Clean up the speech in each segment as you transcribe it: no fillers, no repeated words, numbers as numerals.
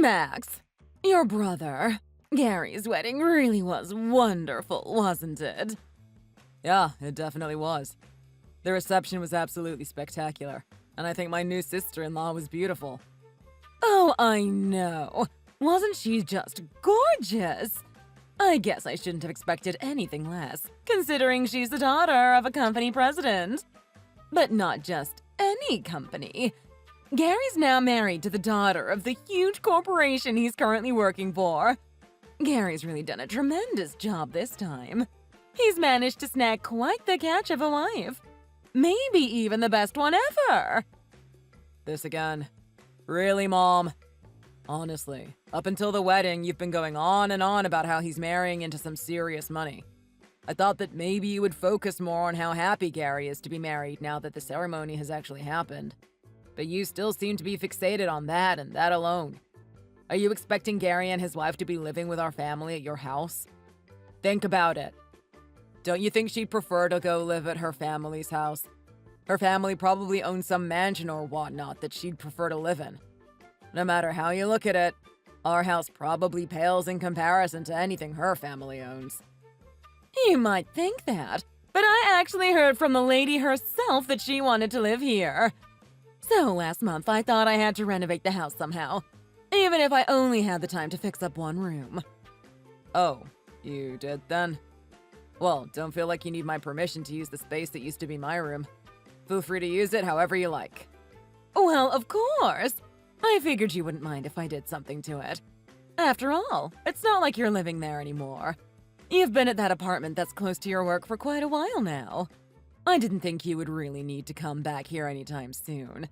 Max, your brother, Gary's wedding really was wonderful, wasn't it? Yeah, it definitely was. The reception was absolutely spectacular, and I think my new sister-in-law was beautiful. Oh, I know. Wasn't she just gorgeous? I guess I shouldn't have expected anything less, considering she's the daughter of a company president. But not just any company. Gary's now married to the daughter of the huge corporation he's currently working for. Gary's really done a tremendous job this time. He's managed to snag quite the catch of a wife. Maybe even the best one ever. This again. Really, Mom? Honestly, up until the wedding, you've been going on and on about how he's marrying into some serious money. I thought that maybe you would focus more on how happy Gary is to be married now that the ceremony has actually happened. But you still seem to be fixated on that and that alone. Are you expecting Gary and his wife to be living with our family at your house? Think about it. Don't you think she'd prefer to go live at her family's house? Her family probably owns some mansion or whatnot that she'd prefer to live in. No matter how you look at it, our house probably pales in comparison to anything her family owns. You might think that, but I actually heard from the lady herself that she wanted to live here. So last month I thought I had to renovate the house somehow, even if I only had the time to fix up one room. Oh, you did then? Well, don't feel like you need my permission to use the space that used to be my room. Feel free to use it however you like. Well, of course. I figured you wouldn't mind if I did something to it. After all, it's not like you're living there anymore. You've been at that apartment that's close to your work for quite a while now. I didn't think you would really need to come back here anytime soon.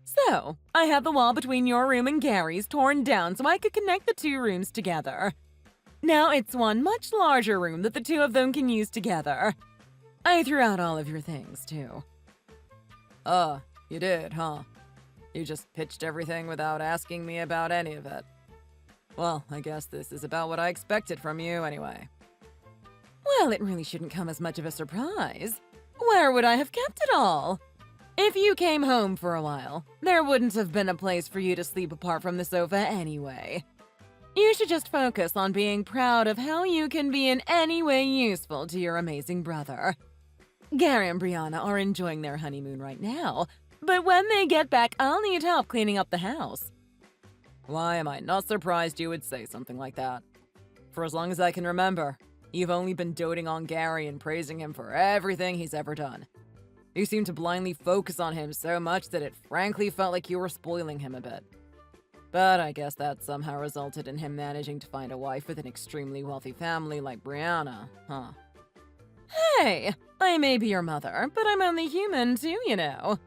So, I had the wall between your room and Gary's torn down so I could connect the two rooms together. Now it's one much larger room that the two of them can use together. I threw out all of your things, too. Oh, you did, huh? You just pitched everything without asking me about any of it. Well, I guess this is about what I expected from you anyway. Well, it really shouldn't come as much of a surprise. Where would I have kept it all? If you came home for a while, there wouldn't have been a place for you to sleep apart from the sofa anyway. You should just focus on being proud of how you can be in any way useful to your amazing brother. Gary and Brianna are enjoying their honeymoon right now, but when they get back, I'll need help cleaning up the house. Why am I not surprised you would say something like that? For as long as I can remember, you've only been doting on Gary and praising him for everything he's ever done. You seem to blindly focus on him so much that it frankly felt like you were spoiling him a bit. But I guess that somehow resulted in him managing to find a wife with an extremely wealthy family like Brianna, huh? Hey, I may be your mother, but I'm only human too, you know.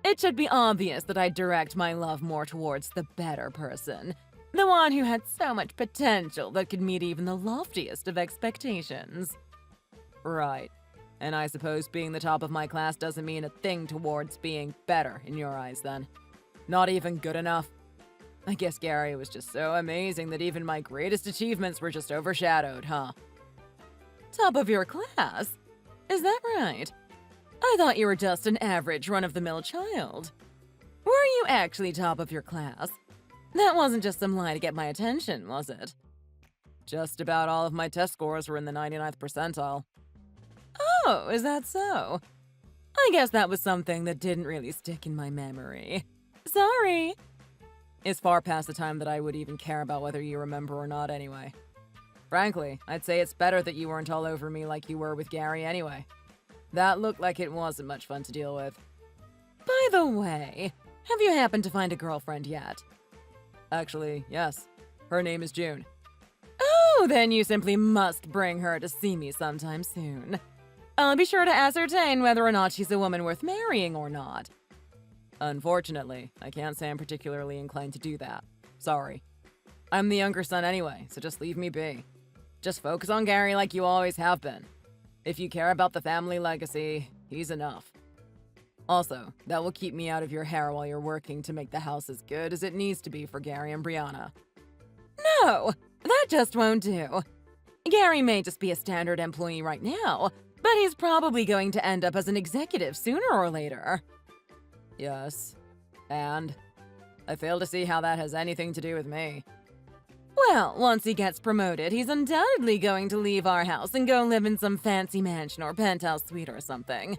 It should be obvious that I direct my love more towards the better person, the one who had so much potential that could meet even the loftiest of expectations. Right. And I suppose being the top of my class doesn't mean a thing towards being better in your eyes then. Not even good enough. I guess Gary was just so amazing that even my greatest achievements were just overshadowed, huh? Top of your class? Is that right? I thought you were just an average run-of-the-mill child. Were you actually top of your class? That wasn't just some lie to get my attention, was it? Just about all of my test scores were in the 99th percentile. Oh, is that so? I guess that was something that didn't really stick in my memory. Sorry. It's far past the time that I would even care about whether you remember or not anyway. Frankly, I'd say it's better that you weren't all over me like you were with Gary anyway. That looked like it wasn't much fun to deal with. By the way, have you happened to find a girlfriend yet? Actually, yes. Her name is June. Oh, then you simply must bring her to see me sometime soon. I'll be sure to ascertain whether or not she's a woman worth marrying or not. Unfortunately, I can't say I'm particularly inclined to do that. Sorry. I'm the younger son anyway, so just leave me be. Just focus on Gary like you always have been. If you care about the family legacy, he's enough. Also, that will keep me out of your hair while you're working to make the house as good as it needs to be for Gary and Brianna. No, that just won't do. Gary may just be a standard employee right now, but he's probably going to end up as an executive sooner or later. Yes, and I fail to see how that has anything to do with me. Well, once he gets promoted, he's undoubtedly going to leave our house and go live in some fancy mansion or penthouse suite or something.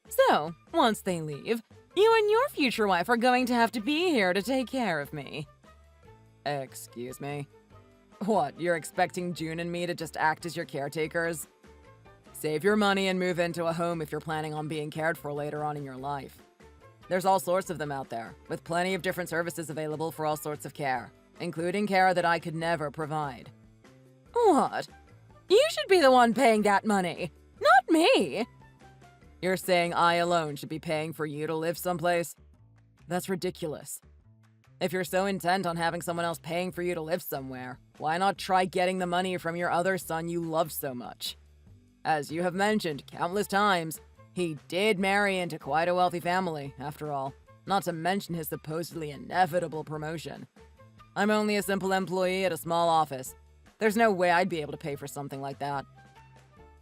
So, once they leave, you and your future wife are going to have to be here to take care of me. Excuse me? What, you're expecting June and me to just act as your caretakers? Save your money and move into a home if you're planning on being cared for later on in your life. There's all sorts of them out there, with plenty of different services available for all sorts of care, including care that I could never provide. What? You should be the one paying that money, not me! You're saying I alone should be paying for you to live someplace? That's ridiculous. If you're so intent on having someone else paying for you to live somewhere, why not try getting the money from your other son you love so much? As you have mentioned countless times, he did marry into quite a wealthy family, after all, not to mention his supposedly inevitable promotion. I'm only a simple employee at a small office. There's no way I'd be able to pay for something like that.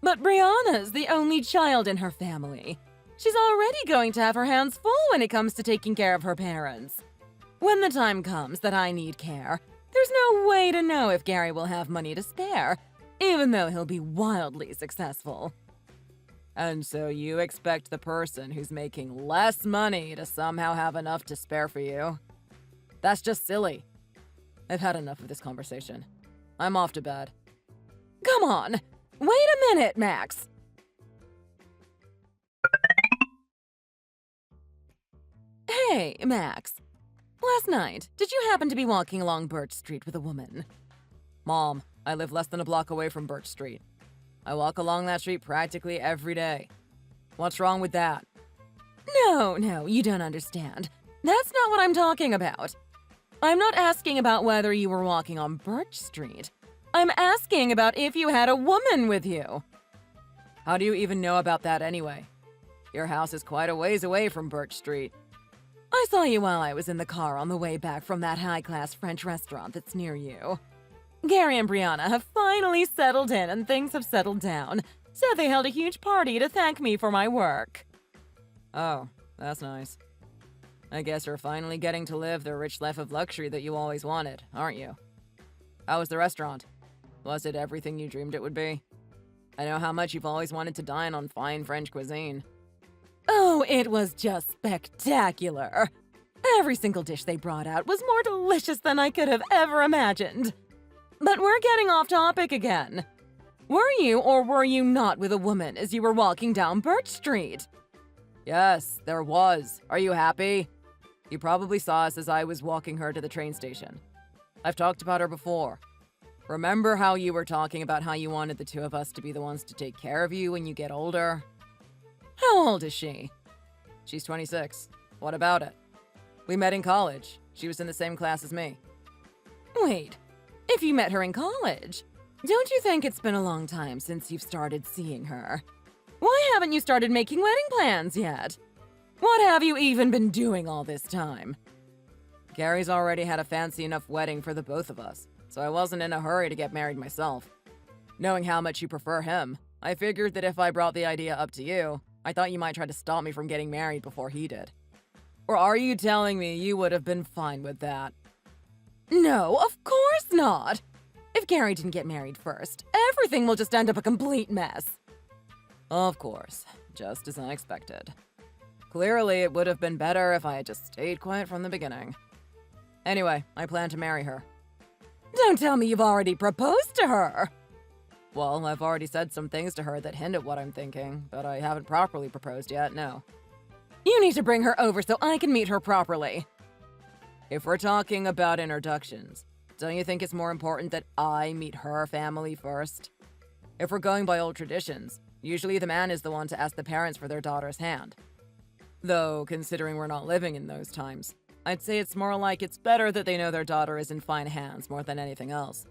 But Brianna's the only child in her family. She's already going to have her hands full when it comes to taking care of her parents. When the time comes that I need care, there's no way to know if Gary will have money to spare, even though he'll be wildly successful. And so you expect the person who's making less money to somehow have enough to spare for you? That's just silly. I've had enough of this conversation. I'm off to bed. Come on! Wait a minute, Max! Hey, Max. Last night, did you happen to be walking along Birch Street with a woman? Mom, I live less than a block away from Birch Street. I walk along that street practically every day. What's wrong with that? No, you don't understand. That's not what I'm talking about. I'm not asking about whether you were walking on Birch Street. I'm asking about if you had a woman with you. How do you even know about that anyway? Your house is quite a ways away from Birch Street. I saw you while I was in the car on the way back from that high-class French restaurant that's near you. Gary and Brianna have finally settled in and things have settled down, so they held a huge party to thank me for my work. Oh, that's nice. I guess you're finally getting to live the rich life of luxury that you always wanted, aren't you? How was the restaurant? Was it everything you dreamed it would be? I know how much you've always wanted to dine on fine French cuisine. Oh, it was just spectacular. Every single dish they brought out was more delicious than I could have ever imagined. But we're getting off topic again. Were you or were you not with a woman as you were walking down Birch Street? Yes, there was. Are you happy? You probably saw us as I was walking her to the train station. I've talked about her before. Remember how you were talking about how you wanted the two of us to be the ones to take care of you when you get older? How old is she? She's 26. What about it? We met in college. She was in the same class as me. Wait, if you met her in college, don't you think it's been a long time since you've started seeing her? Why haven't you started making wedding plans yet? What have you even been doing all this time? Gary's already had a fancy enough wedding for the both of us, so I wasn't in a hurry to get married myself. Knowing how much you prefer him, I figured that if I brought the idea up to you, I thought you might try to stop me from getting married before he did. Or are you telling me you would have been fine with that? No, of course not. If Gary didn't get married first, everything will just end up a complete mess. Of course, just as I expected. Clearly, it would have been better if I had just stayed quiet from the beginning. Anyway, I plan to marry her. Don't tell me you've already proposed to her. Well, I've already said some things to her that hint at what I'm thinking, but I haven't properly proposed yet, no. You need to bring her over so I can meet her properly. If we're talking about introductions, don't you think it's more important that I meet her family first? If we're going by old traditions, usually the man is the one to ask the parents for their daughter's hand. Though, considering we're not living in those times, I'd say it's more like it's better that they know their daughter is in fine hands more than anything else.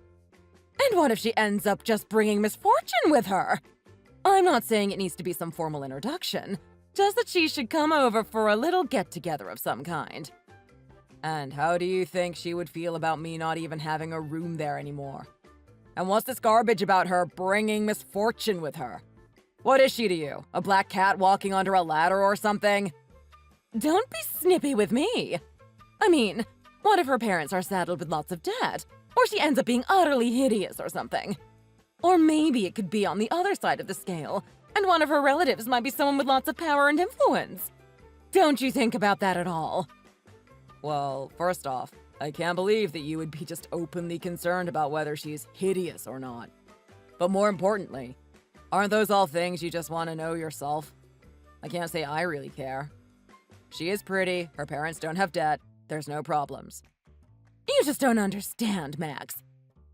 And what if she ends up just bringing misfortune with her? I'm not saying it needs to be some formal introduction, just that she should come over for a little get-together of some kind. And how do you think she would feel about me not even having a room there anymore? And what's this garbage about her bringing misfortune with her? What is she to you? A black cat walking under a ladder or something? Don't be snippy with me. I mean, What if her parents are saddled with lots of debt? Or she ends up being utterly hideous or something? Or maybe it could be on the other side of the scale, and one of her relatives might be someone with lots of power and influence. Don't you think about that at all? Well, first off, I can't believe that you would be just openly concerned about whether she's hideous or not. But more importantly, aren't those all things you just want to know yourself? I can't say I really care. She is pretty, her parents don't have debt, there's no problems. You just don't understand, Max.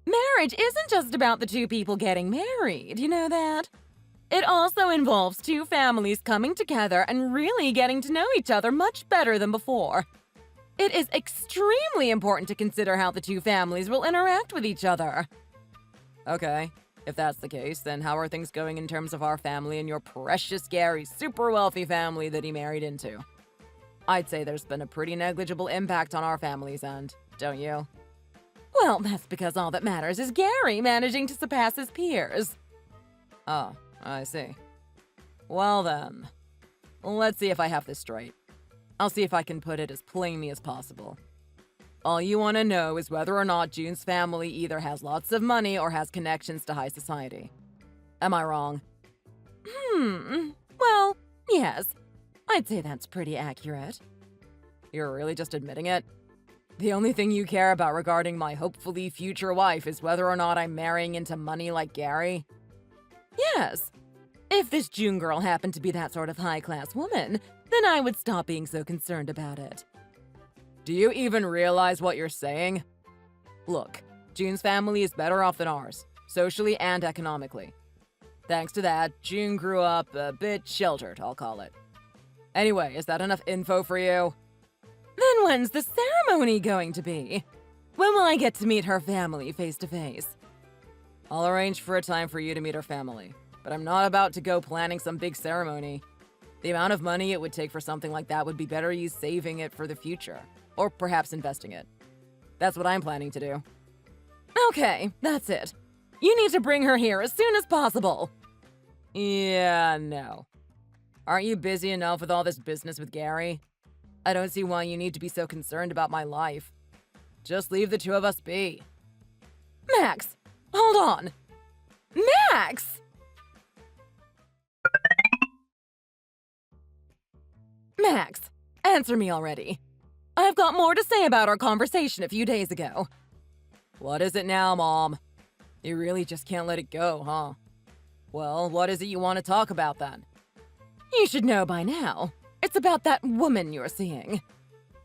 Marriage isn't just about the two people getting married, you know that? It also involves two families coming together and really getting to know each other much better than before. It is extremely important to consider how the two families will interact with each other. Okay, if that's the case, then how are things going in terms of our family and your precious Gary's super wealthy family that he married into? I'd say there's been a pretty negligible impact on our family's end, don't you? Well, that's because all that matters is Gary managing to surpass his peers. Oh, I see. Well then, let's see if I have this straight. I'll see if I can put it as plainly as possible. All you want to know is whether or not June's family either has lots of money or has connections to high society. Am I wrong? Well, yes. I'd say that's pretty accurate. You're really just admitting it? The only thing you care about regarding my hopefully future wife is whether or not I'm marrying into money like Gary? Yes. If this June girl happened to be that sort of high-class woman, then I would stop being so concerned about it. Do you even realize what you're saying? Look, June's family is better off than ours, socially and economically. Thanks to that, June grew up a bit sheltered, I'll call it. Anyway, is that enough info for you? Then when's the ceremony going to be? When will I get to meet her family face to face? I'll arrange for a time for you to meet her family, but I'm not about to go planning some big ceremony. The amount of money it would take for something like that would be better used saving it for the future, or perhaps investing it. That's what I'm planning to do. Okay, that's it. You need to bring her here as soon as possible. Yeah, no. Aren't you busy enough with all this business with Gary? I don't see why you need to be so concerned about my life. Just leave the two of us be. Max, hold on. Max! Max, answer me already. I've got more to say about our conversation a few days ago. What is it now, Mom? You really just can't let it go, huh? Well, what is it you want to talk about then? You should know by now. It's about that woman you're seeing.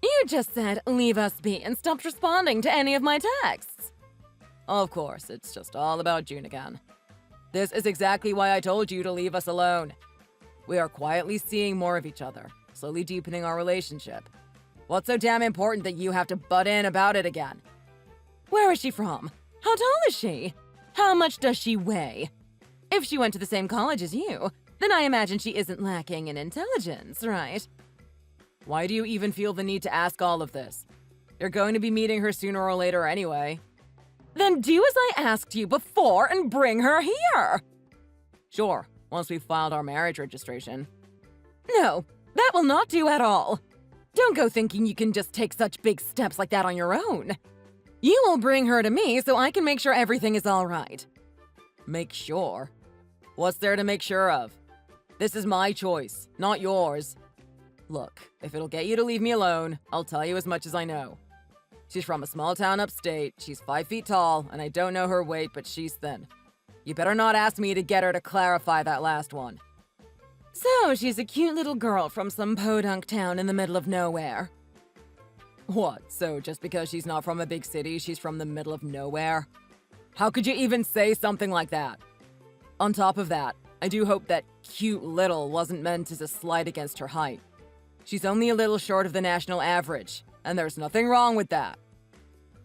You just said, leave us be, and stopped responding to any of my texts. Of course, it's just all about June again. This is exactly why I told you to leave us alone. We are quietly seeing more of each other, slowly deepening our relationship. What's so damn important that you have to butt in about it again? Where is she from? How tall is she? How much does she weigh? If she went to the same college as you, then I imagine she isn't lacking in intelligence, right? Why do you even feel the need to ask all of this? You're going to be meeting her sooner or later anyway. Then do as I asked you before and bring her here! Sure, once we've filed our marriage registration. No, that will not do at all. Don't go thinking you can just take such big steps like that on your own. You will bring her to me so I can make sure everything is all right. Make sure? What's there to make sure of? This is my choice, not yours. Look, if it'll get you to leave me alone, I'll tell you as much as I know. She's from a small town upstate, she's 5 feet tall, and I don't know her weight, but she's thin. You better not ask me to get her to clarify that last one. So, she's a cute little girl from some podunk town in the middle of nowhere. What, so just because she's not from a big city, she's from the middle of nowhere? How could you even say something like that? On top of that, I do hope that cute little wasn't meant as a slight against her height. She's only a little short of the national average, and there's nothing wrong with that.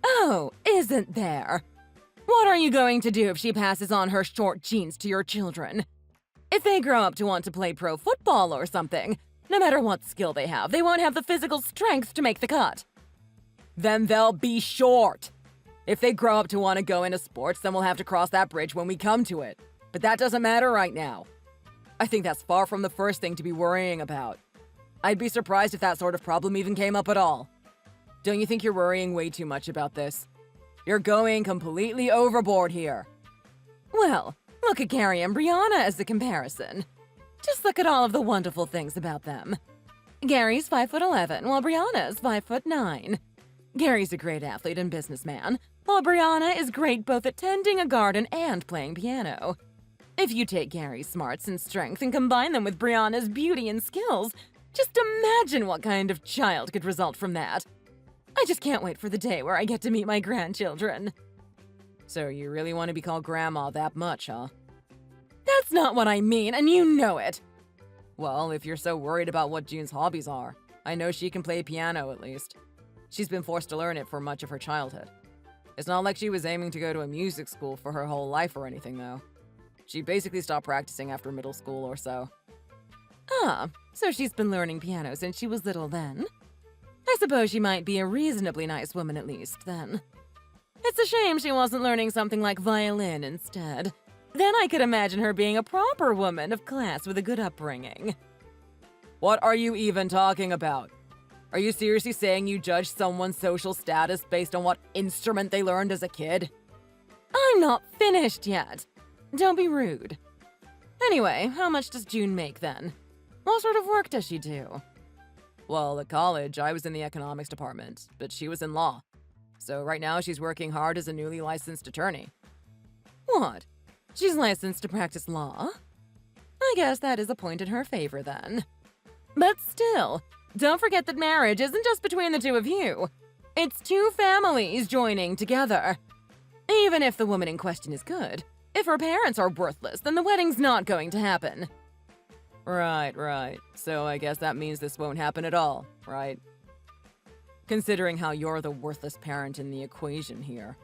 Oh, isn't there? What are you going to do if she passes on her short genes to your children? If they grow up to want to play pro football or something, no matter what skill they have, they won't have the physical strength to make the cut. Then they'll be short. If they grow up to want to go into sports, then we'll have to cross that bridge when we come to it. But that doesn't matter right now. I think that's far from the first thing to be worrying about. I'd be surprised if that sort of problem even came up at all. Don't you think you're worrying way too much about this? You're going completely overboard here. Well, look at Gary and Brianna as a comparison. Just look at all of the wonderful things about them. Gary's 5'11", while Brianna's 5'9". Gary's a great athlete and businessman, while Brianna is great both at tending a garden and playing piano. If you take Gary's smarts and strength and combine them with Brianna's beauty and skills, just imagine what kind of child could result from that. I just can't wait for the day where I get to meet my grandchildren. So you really want to be called Grandma that much, huh? That's not what I mean, and you know it. Well, if you're so worried about what June's hobbies are, I know she can play piano at least. She's been forced to learn it for much of her childhood. It's not like she was aiming to go to a music school for her whole life or anything, though. She basically stopped practicing after middle school or so. Ah, so she's been learning piano since she was little then? I suppose she might be a reasonably nice woman at least, then. It's a shame she wasn't learning something like violin instead. Then I could imagine her being a proper woman of class with a good upbringing. What are you even talking about? Are you seriously saying you judge someone's social status based on what instrument they learned as a kid? I'm not finished yet. Don't be rude. Anyway, how much does June make then? What sort of work does she do? Well, at college, I was in the economics department, but she was in law. So right now, she's working hard as a newly licensed attorney. What? She's licensed to practice law? I guess that is a point in her favor then. But still, don't forget that marriage isn't just between the two of you. It's two families joining together. Even if the woman in question is good, if her parents are worthless, then the wedding's not going to happen. Right. So I guess that means this won't happen at all, right? Considering how you're the worthless parent in the equation here.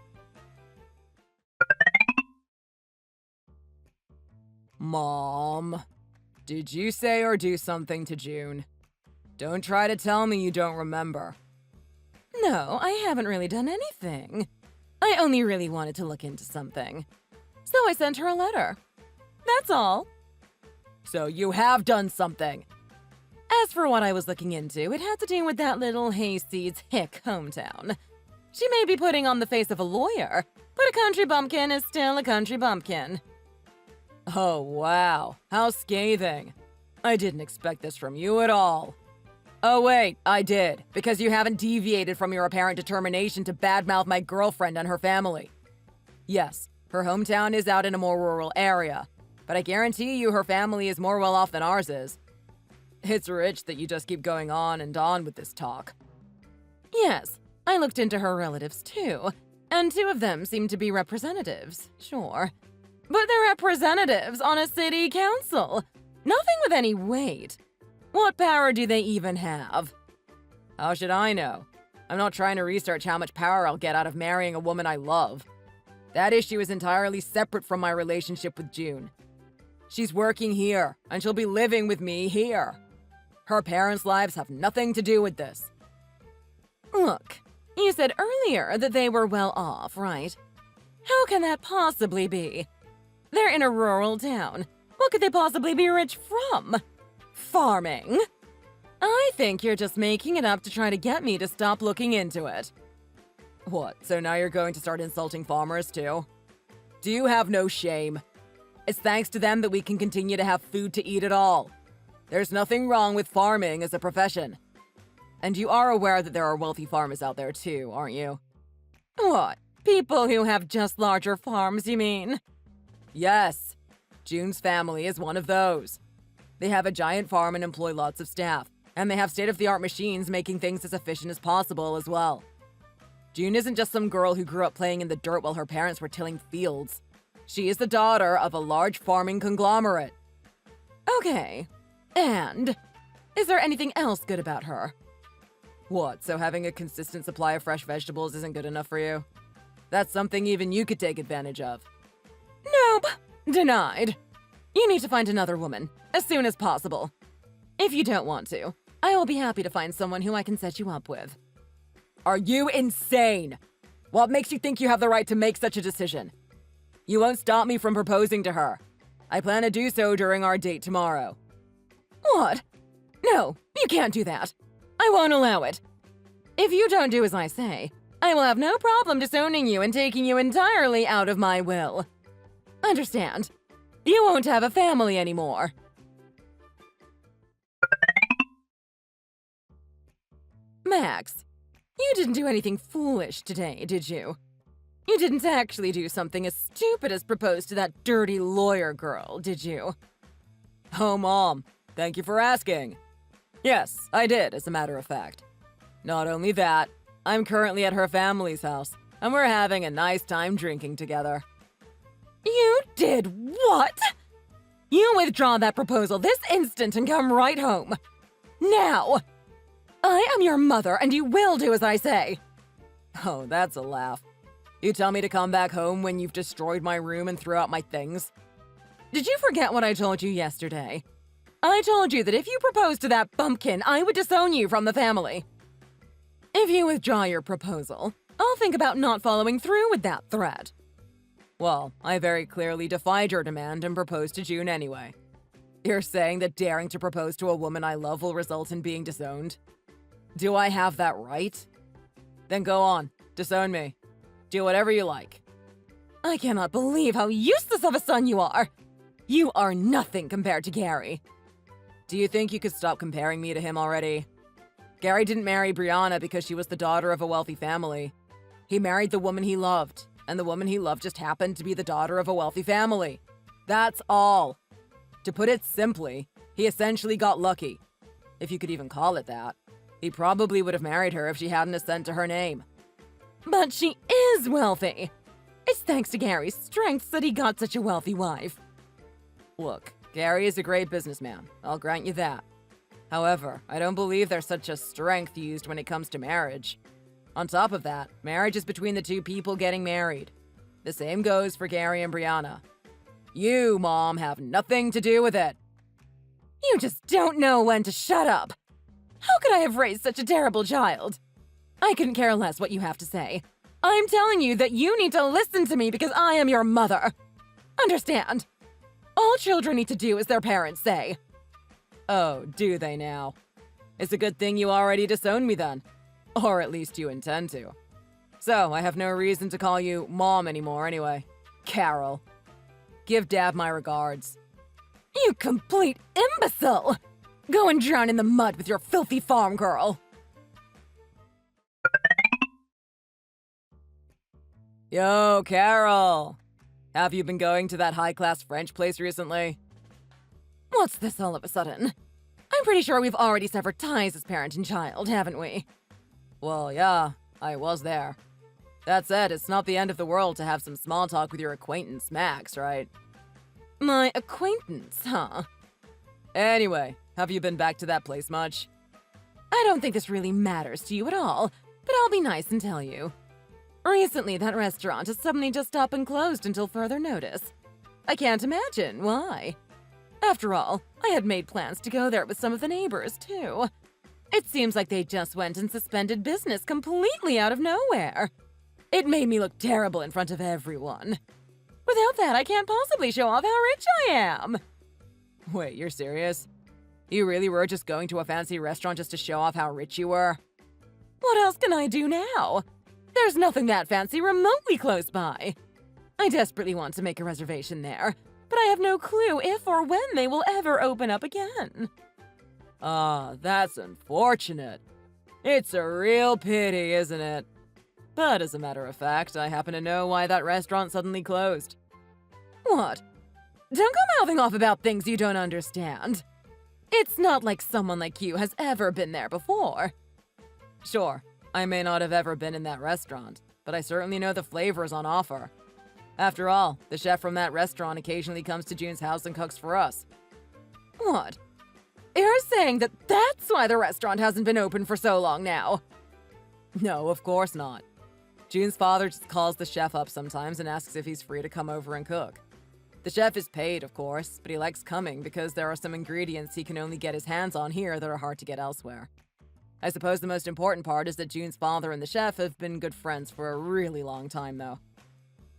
Mom, did you say or do something to June? Don't try to tell me you don't remember. No, I haven't really done anything. I only really wanted to look into something. So I sent her a letter. That's all. So you have done something. As for what I was looking into, it had to do with that little hayseed's hick hometown. She may be putting on the face of a lawyer, but a country bumpkin is still a country bumpkin. Oh, wow. How scathing. I didn't expect this from you at all. Oh, wait, I did, because you haven't deviated from your apparent determination to badmouth my girlfriend and her family. Yes, her hometown is out in a more rural area, but I guarantee you her family is more well off than ours is. It's rich that you just keep going on and on with this talk. Yes, I looked into her relatives too, and two of them seem to be representatives, sure. But they're representatives on a city council. Nothing with any weight. What power do they even have? How should I know? I'm not trying to research how much power I'll get out of marrying a woman I love. That issue is entirely separate from my relationship with June. She's working here, and she'll be living with me here. Her parents' lives have nothing to do with this. Look, you said earlier that they were well off, right? How can that possibly be? They're in a rural town. What could they possibly be rich from? Farming? I think you're just making it up to try to get me to stop looking into it. What, so now you're going to start insulting farmers too? Do you have no shame? It's thanks to them that we can continue to have food to eat at all. There's nothing wrong with farming as a profession. And you are aware that there are wealthy farmers out there too, aren't you? What? People who have just larger farms, you mean? Yes. June's family is one of those. They have a giant farm and employ lots of staff, and they have state-of-the-art machines making things as efficient as possible as well. June isn't just some girl who grew up playing in the dirt while her parents were tilling fields. She is the daughter of a large farming conglomerate. Okay. And? Is there anything else good about her? What, so having a consistent supply of fresh vegetables isn't good enough for you? That's something even you could take advantage of. Nope. Denied. You need to find another woman, as soon as possible. If you don't want to, I will be happy to find someone who I can set you up with. Are you insane? What makes you think you have the right to make such a decision? You won't stop me from proposing to her. I plan to do so during our date tomorrow. What? No, you can't do that. I won't allow it. If you don't do as I say, I will have no problem disowning you and taking you entirely out of my will. Understand? You won't have a family anymore. Max, you didn't do anything foolish today, did you? You didn't actually do something as stupid as propose to that dirty lawyer girl, did you? Oh, Mom, thank you for asking. Yes, I did, as a matter of fact. Not only that, I'm currently at her family's house, and we're having a nice time drinking together. You did what? You withdraw that proposal this instant and come right home. Now! I am your mother, and you will do as I say. Oh, that's a laugh. You tell me to come back home when you've destroyed my room and threw out my things? Did you forget what I told you yesterday? I told you that if you proposed to that bumpkin, I would disown you from the family. If you withdraw your proposal, I'll think about not following through with that threat. Well, I very clearly defied your demand and proposed to June anyway. You're saying that daring to propose to a woman I love will result in being disowned? Do I have that right? Then go on, disown me. Do whatever you like. I cannot believe how useless of a son you are. You are nothing compared to Gary. Do you think you could stop comparing me to him already? Gary didn't marry Brianna because she was the daughter of a wealthy family. He married the woman he loved, and the woman he loved just happened to be the daughter of a wealthy family. That's all. To put it simply, he essentially got lucky, if you could even call it that. He probably would have married her if she hadn't a cent to her name. But she is wealthy. It's thanks to Gary's strengths that he got such a wealthy wife. Look, Gary is a great businessman. I'll grant you that. However, I don't believe there's such a strength used when it comes to marriage. On top of that, marriage is between the two people getting married. The same goes for Gary and Brianna. You, Mom, have nothing to do with it. You just don't know when to shut up. How could I have raised such a terrible child? I couldn't care less what you have to say. I'm telling you that you need to listen to me because I am your mother. Understand? All children need to do as their parents say. Oh, do they now? It's a good thing you already disowned me then. Or at least you intend to. So, I have no reason to call you Mom anymore anyway. Carol. Give Dad my regards. You complete imbecile! Go and drown in the mud with your filthy farm girl. Yo, Carol! Have you been going to that high-class French place recently? What's this all of a sudden? I'm pretty sure we've already severed ties as parent and child, haven't we? Well, yeah, I was there. That said, it's not the end of the world to have some small talk with your acquaintance, Max, right? My acquaintance, huh? Anyway, have you been back to that place much? I don't think this really matters to you at all, but I'll be nice and tell you. Recently, that restaurant has suddenly just up and closed until further notice. I can't imagine why. After all, I had made plans to go there with some of the neighbors, too. It seems like they just went and suspended business completely out of nowhere. It made me look terrible in front of everyone. Without that, I can't possibly show off how rich I am. Wait, you're serious? You really were just going to a fancy restaurant just to show off how rich you were? What else can I do now? There's nothing that fancy remotely close by. I desperately want to make a reservation there, but I have no clue if or when they will ever open up again. Ah, that's unfortunate. It's a real pity, isn't it? But as a matter of fact, I happen to know why that restaurant suddenly closed. What? Don't go mouthing off about things you don't understand. It's not like someone like you has ever been there before. Sure, I may not have ever been in that restaurant, but I certainly know the flavors on offer. After all, the chef from that restaurant occasionally comes to June's house and cooks for us. What? You're saying that that's why the restaurant hasn't been open for so long now? No, of course not. June's father just calls the chef up sometimes and asks if he's free to come over and cook. The chef is paid, of course, but he likes coming because there are some ingredients he can only get his hands on here that are hard to get elsewhere. I suppose the most important part is that June's father and the chef have been good friends for a really long time, though.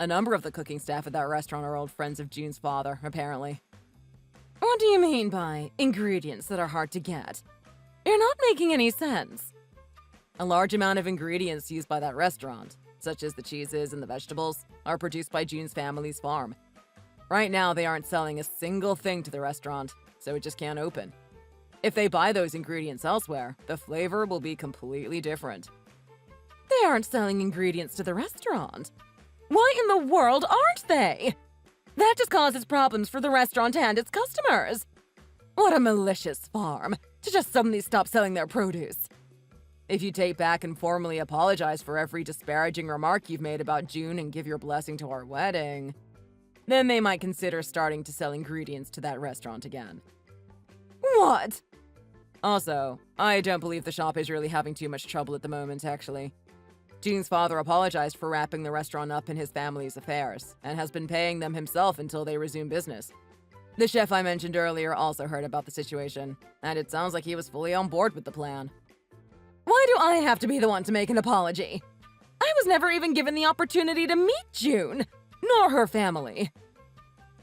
A number of the cooking staff at that restaurant are old friends of June's father, apparently. What do you mean by ingredients that are hard to get? You're not making any sense. A large amount of ingredients used by that restaurant, such as the cheeses and the vegetables, are produced by June's family's farm. Right now, they aren't selling a single thing to the restaurant, so it just can't open. If they buy those ingredients elsewhere, the flavor will be completely different. They aren't selling ingredients to the restaurant. Why in the world aren't they? That just causes problems for the restaurant and its customers. What a malicious farm to just suddenly stop selling their produce. If you take back and formally apologize for every disparaging remark you've made about June and give your blessing to our wedding, then they might consider starting to sell ingredients to that restaurant again. What? Also, I don't believe the shop is really having too much trouble at the moment, actually. June's father apologized for wrapping the restaurant up in his family's affairs, and has been paying them himself until they resume business. The chef I mentioned earlier also heard about the situation, and it sounds like he was fully on board with the plan. Why do I have to be the one to make an apology? I was never even given the opportunity to meet June, nor her family.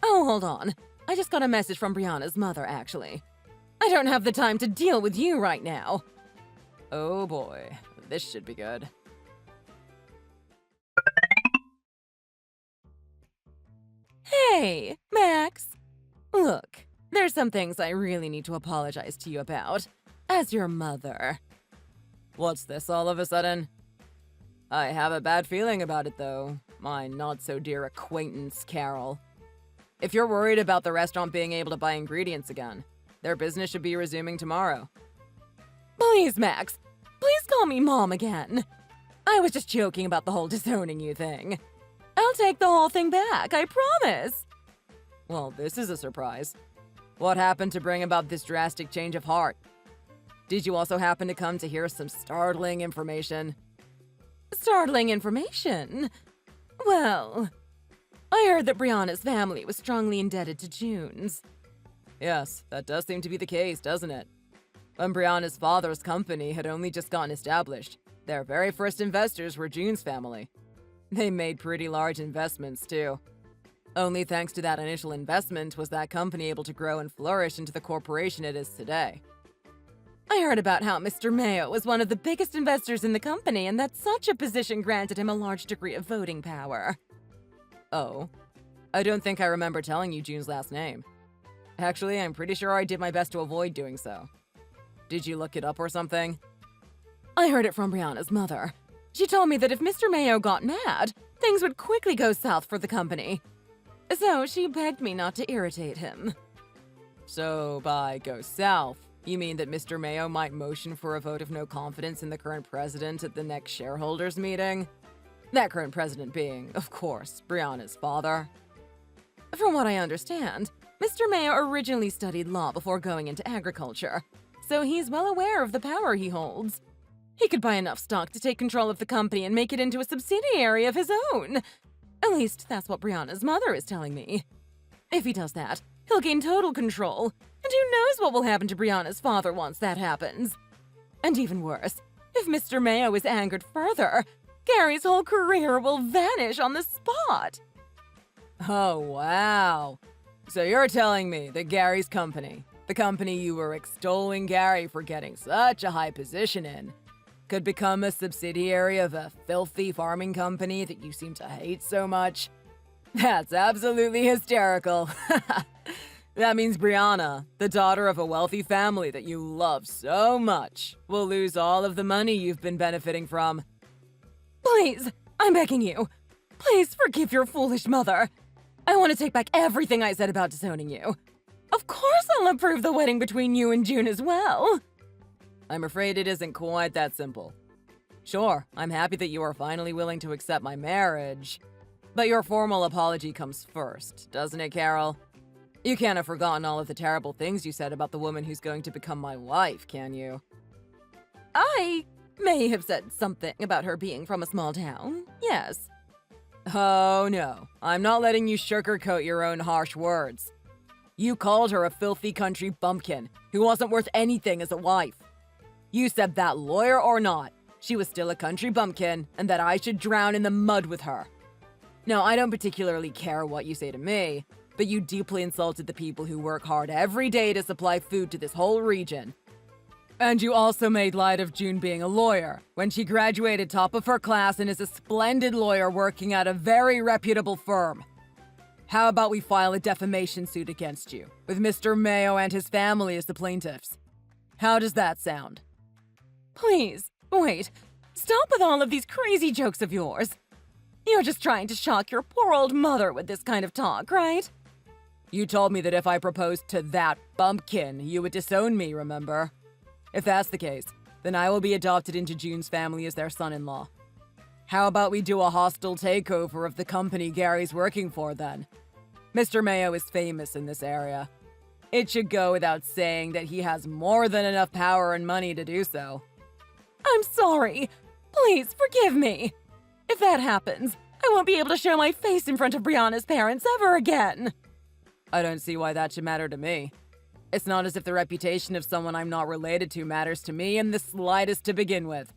Oh, hold on. I just got a message from Brianna's mother, actually. I don't have the time to deal with you right now. Oh boy, this should be good. Hey, Max. Look, there's some things I really need to apologize to you about, as your mother. What's this all of a sudden? I have a bad feeling about it, though. My not-so-dear acquaintance, Carol. If you're worried about the restaurant being able to buy ingredients again, their business should be resuming tomorrow. Please, Max. Please call me Mom again. I was just joking about the whole disowning you thing. I'll take the whole thing back, I promise. Well, this is a surprise. What happened to bring about this drastic change of heart? Did you also happen to come to hear some startling information? Startling information? Well, I heard that Brianna's family was strongly indebted to June's. Yes, that does seem to be the case, doesn't it? When Brianna's father's company had only just gotten established, their very first investors were June's family. They made pretty large investments, too. Only thanks to that initial investment was that company able to grow and flourish into the corporation it is today. I heard about how Mr. Mayo was one of the biggest investors in the company and that such a position granted him a large degree of voting power. Oh, I don't think I remember telling you June's last name. Actually, I'm pretty sure I did my best to avoid doing so. Did you look it up or something? I heard it from Brianna's mother. She told me that if Mr. Mayo got mad, things would quickly go south for the company. So she begged me not to irritate him. So by go south, you mean that Mr. Mayo might motion for a vote of no confidence in the current president at the next shareholders meeting? That current president being, of course, Brianna's father. From what I understand, Mr. Mayo originally studied law before going into agriculture, so he's well aware of the power he holds. He could buy enough stock to take control of the company and make it into a subsidiary of his own. At least, that's what Brianna's mother is telling me. If he does that, he'll gain total control, and who knows what will happen to Brianna's father once that happens. And even worse, if Mr. Mayo is angered further, Gary's whole career will vanish on the spot. Oh, wow. So you're telling me that Gary's company, the company you were extolling Gary for getting such a high position in, could become a subsidiary of a filthy farming company that you seem to hate so much? That's absolutely hysterical. That means Brianna, the daughter of a wealthy family that you love so much, will lose all of the money you've been benefiting from. Please, I'm begging you. Please forgive your foolish mother. I want to take back everything I said about disowning you. Of course I'll approve the wedding between you and June as well. I'm afraid it isn't quite that simple. Sure, I'm happy that you are finally willing to accept my marriage, but your formal apology comes first, doesn't it, Carol? You can't have forgotten all of the terrible things you said about the woman who's going to become my wife, can you? I may have said something about her being from a small town, yes. Oh no, I'm not letting you sugarcoat your own harsh words. You called her a filthy country bumpkin who wasn't worth anything as a wife. You said that, lawyer or not, she was still a country bumpkin and that I should drown in the mud with her. Now, I don't particularly care what you say to me, but you deeply insulted the people who work hard every day to supply food to this whole region. And you also made light of June being a lawyer, when she graduated top of her class and is a splendid lawyer working at a very reputable firm. How about we file a defamation suit against you, with Mr. Mayo and his family as the plaintiffs? How does that sound? Please, wait. Stop with all of these crazy jokes of yours. You're just trying to shock your poor old mother with this kind of talk, right? You told me that if I proposed to that bumpkin, you would disown me, remember? If that's the case, then I will be adopted into June's family as their son-in-law. How about we do a hostile takeover of the company Gary's working for, then? Mr. Mayo is famous in this area. It should go without saying that he has more than enough power and money to do so. I'm sorry. Please, forgive me. If that happens, I won't be able to show my face in front of Brianna's parents ever again. I don't see why that should matter to me. It's not as if the reputation of someone I'm not related to matters to me in the slightest to begin with.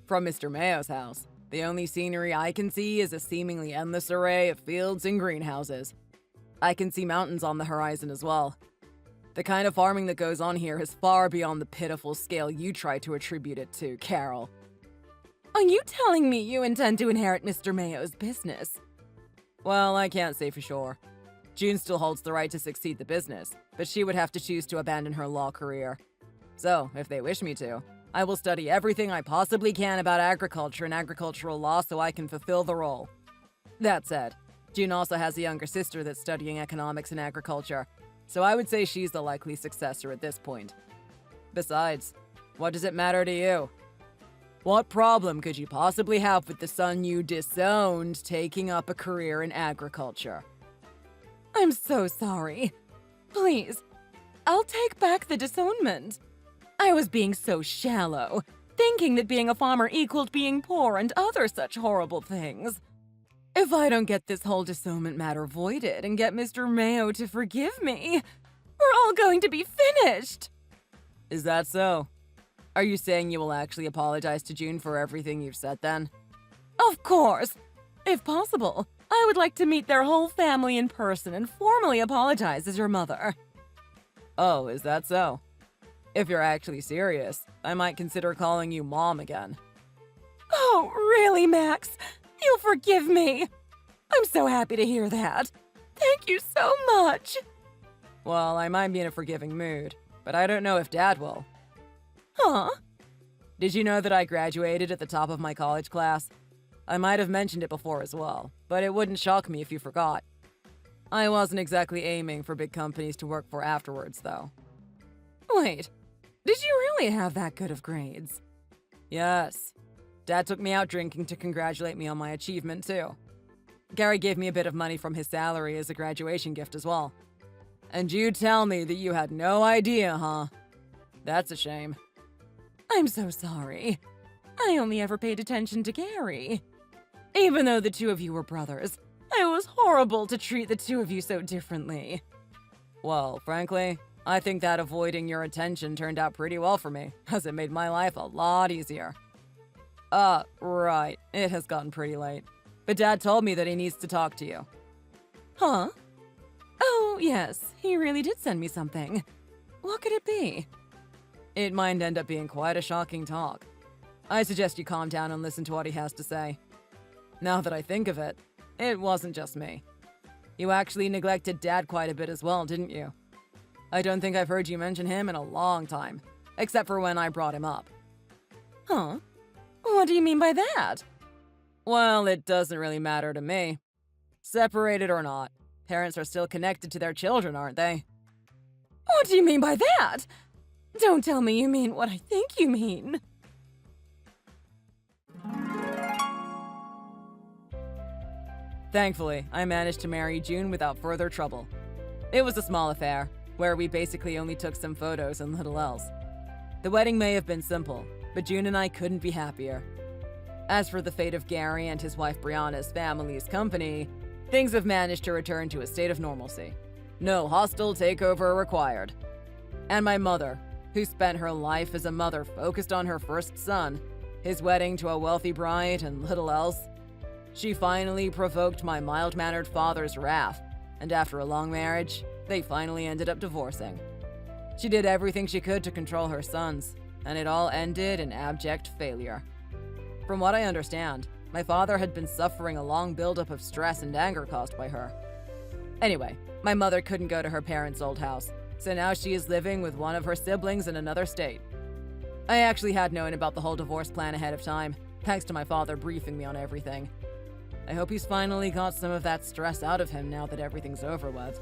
From Mr. Mayo's house, the only scenery I can see is a seemingly endless array of fields and greenhouses. I can see mountains on the horizon as well. The kind of farming that goes on here is far beyond the pitiful scale you try to attribute it to, Carol. Are you telling me you intend to inherit Mr. Mayo's business? Well, I can't say for sure. June still holds the right to succeed the business, but she would have to choose to abandon her law career. So, if they wish me to, I will study everything I possibly can about agriculture and agricultural law so I can fulfill the role. That said, June also has a younger sister that's studying economics and agriculture, so I would say she's the likely successor at this point. Besides, what does it matter to you? What problem could you possibly have with the son you disowned taking up a career in agriculture? I'm so sorry. Please, I'll take back the disownment. I was being so shallow, thinking that being a farmer equaled being poor and other such horrible things. If I don't get this whole disownment matter voided and get Mr. Mayo to forgive me, we're all going to be finished. Is that so? Are you saying you will actually apologize to June for everything you've said then? Of course. If possible, I would like to meet their whole family in person and formally apologize as your mother. Oh, is that so? If you're actually serious, I might consider calling you Mom again. Oh, really, Max? You'll forgive me. I'm so happy to hear that. Thank you so much. Well, I might be in a forgiving mood, but I don't know if Dad will. Huh? Did you know that I graduated at the top of my college class? I might have mentioned it before as well, but it wouldn't shock me if you forgot. I wasn't exactly aiming for big companies to work for afterwards, though. Wait, did you really have that good of grades? Yes. Dad took me out drinking to congratulate me on my achievement, too. Gary gave me a bit of money from his salary as a graduation gift as well. And you tell me that you had no idea, huh? That's a shame. I'm so sorry. I only ever paid attention to Gary. Even though the two of you were brothers, it was horrible to treat the two of you so differently. Well, frankly, I think that avoiding your attention turned out pretty well for me, as it made my life a lot easier. Right. It has gotten pretty late. But Dad told me that he needs to talk to you. Huh? Oh, yes, he really did send me something. What could it be? It might end up being quite a shocking talk. I suggest you calm down and listen to what he has to say. Now that I think of it, it wasn't just me. You actually neglected Dad quite a bit as well, didn't you? I don't think I've heard you mention him in a long time, except for when I brought him up. Huh? What do you mean by that? Well, it doesn't really matter to me. Separated or not, parents are still connected to their children, aren't they? What do you mean by that? Don't tell me you mean what I think you mean. Thankfully, I managed to marry June without further trouble. It was a small affair, where we basically only took some photos and little else. The wedding may have been simple, but June and I couldn't be happier. As for the fate of Gary and his wife Brianna's family's company, things have managed to return to a state of normalcy. No hostile takeover required. And my mother, who spent her life as a mother focused on her first son, his wedding to a wealthy bride and little else, she finally provoked my mild-mannered father's wrath, and after a long marriage, they finally ended up divorcing. She did everything she could to control her sons, and it all ended in abject failure. From what I understand, my father had been suffering a long buildup of stress and anger caused by her. Anyway, my mother couldn't go to her parents' old house, so now she is living with one of her siblings in another state. I actually had known about the whole divorce plan ahead of time, thanks to my father briefing me on everything. I hope he's finally got some of that stress out of him now that everything's over with.